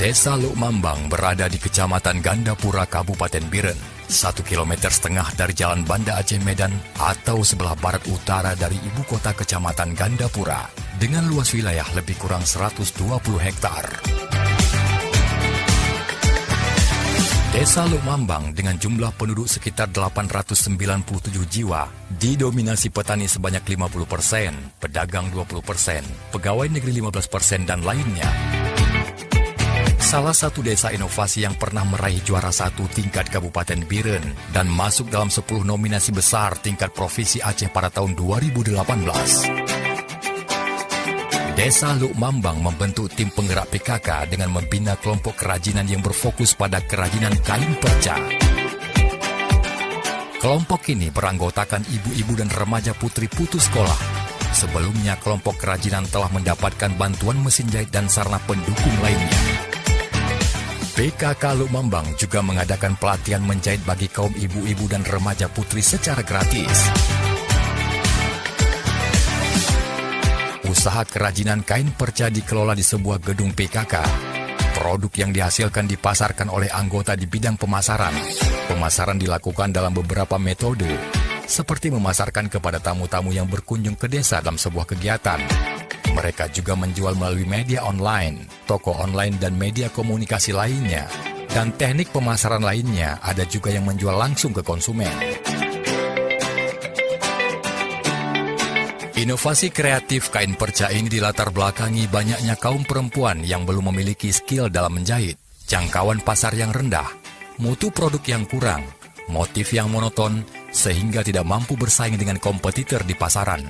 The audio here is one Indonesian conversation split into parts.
Desa Luk Mambang berada di Kecamatan Gandapura, Kabupaten Biren, 1,5 km dari Jalan Banda Aceh Medan atau sebelah barat utara dari ibu kota Kecamatan Gandapura, dengan luas wilayah lebih kurang 120 hektar. Desa Luk Mambang dengan jumlah penduduk sekitar 897 jiwa didominasi petani sebanyak 50%, pedagang 20%, pegawai negeri 15% dan lainnya. Salah satu desa inovasi yang pernah meraih juara 1 tingkat Kabupaten Biren dan masuk dalam 10 nominasi besar tingkat Provinsi Aceh pada tahun 2018. Desa Luk Mambang membentuk tim penggerak PKK dengan membina kelompok kerajinan yang berfokus pada kerajinan kain perca. Kelompok ini beranggotakan ibu-ibu dan remaja putri putus sekolah. Sebelumnya, kelompok kerajinan telah mendapatkan bantuan mesin jahit dan sarana pendukung lainnya. PKK Luk Mambang juga mengadakan pelatihan menjahit bagi kaum ibu-ibu dan remaja putri secara gratis. Usaha kerajinan kain perca dikelola di sebuah gedung PKK. Produk yang dihasilkan dipasarkan oleh anggota di bidang pemasaran. Pemasaran dilakukan dalam beberapa metode, seperti memasarkan kepada tamu-tamu yang berkunjung ke desa dalam sebuah kegiatan. Mereka juga menjual melalui media online, toko online dan media komunikasi lainnya. Dan teknik pemasaran lainnya ada juga yang menjual langsung ke konsumen. Inovasi kreatif kain perca ini dilatar belakangi banyaknya kaum perempuan yang belum memiliki skill dalam menjahit, jangkauan pasar yang rendah, mutu produk yang kurang, motif yang monoton, sehingga tidak mampu bersaing dengan kompetitor di pasaran.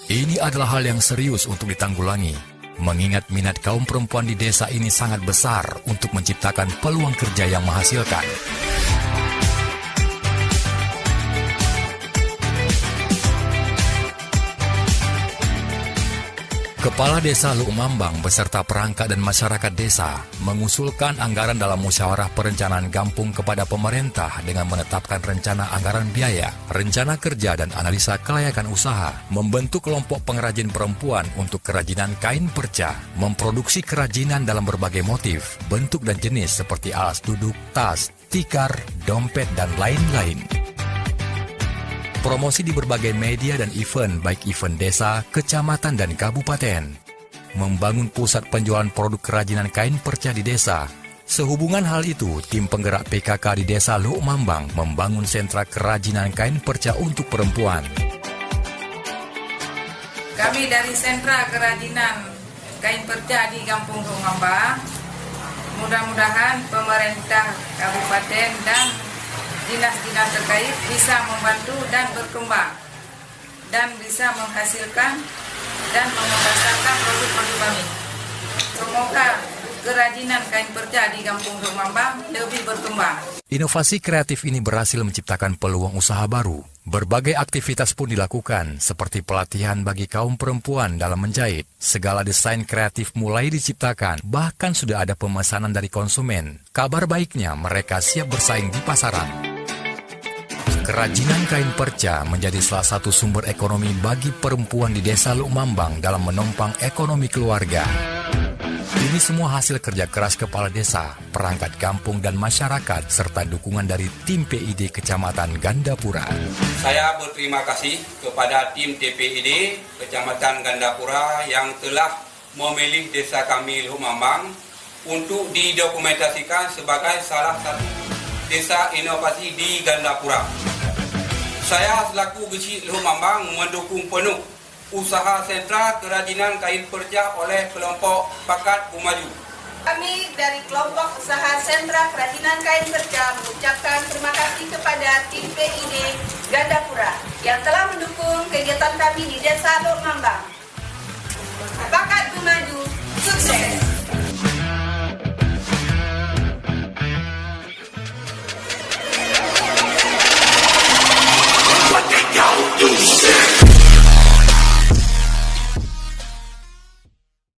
Ini adalah hal yang serius untuk ditanggulangi, mengingat minat kaum perempuan di desa ini sangat besar untuk menciptakan peluang kerja yang menghasilkan. Kepala Desa Luk Mambang beserta perangkat dan masyarakat desa mengusulkan anggaran dalam musyawarah perencanaan kampung kepada pemerintah dengan menetapkan rencana anggaran biaya, rencana kerja dan analisa kelayakan usaha, membentuk kelompok pengrajin perempuan untuk kerajinan kain perca, memproduksi kerajinan dalam berbagai motif, bentuk dan jenis seperti alas duduk, tas, tikar, dompet dan lain-lain. Promosi di berbagai media dan event, baik event desa, kecamatan, dan kabupaten. Membangun pusat penjualan produk kerajinan kain perca di desa. Sehubungan hal itu, tim penggerak PKK di Desa Luk Mambang membangun sentra kerajinan kain perca untuk perempuan. Kami dari sentra kerajinan kain perca di Kampung Luk Mambang, mudah-mudahan pemerintah kabupaten dan dinas-dinas terkait bisa membantu dan berkembang dan bisa menghasilkan dan memasarkan produk-produk kami. Semoga kerajinan kain perca di Kampung Luk Mambang lebih berkembang. Inovasi kreatif ini berhasil menciptakan peluang usaha baru. Berbagai aktivitas pun dilakukan, seperti pelatihan bagi kaum perempuan dalam menjahit. Segala desain kreatif mulai diciptakan, bahkan sudah ada pemesanan dari konsumen. Kabar baiknya, mereka siap bersaing di pasaran. Kerajinan kain perca menjadi salah satu sumber ekonomi bagi perempuan di Desa Luk Mambang dalam menopang ekonomi keluarga. Ini semua hasil kerja keras kepala desa, perangkat kampung dan masyarakat, serta dukungan dari tim PID Kecamatan Gandapura. Saya berterima kasih kepada tim TPID Kecamatan Gandapura yang telah memilih desa kami Luk Mambang untuk didokumentasikan sebagai salah satu desa inovasi di Gandapura. Saya selaku Gesi Luk Mambang mendukung penuh usaha sentra kerajinan kain perca oleh kelompok Bakat Umaju. Kami dari kelompok usaha sentra kerajinan kain perca mengucapkan terima kasih kepada tim PID Gandapura yang telah mendukung kegiatan kami di Desa Luk Mambang. Bakat Umaju.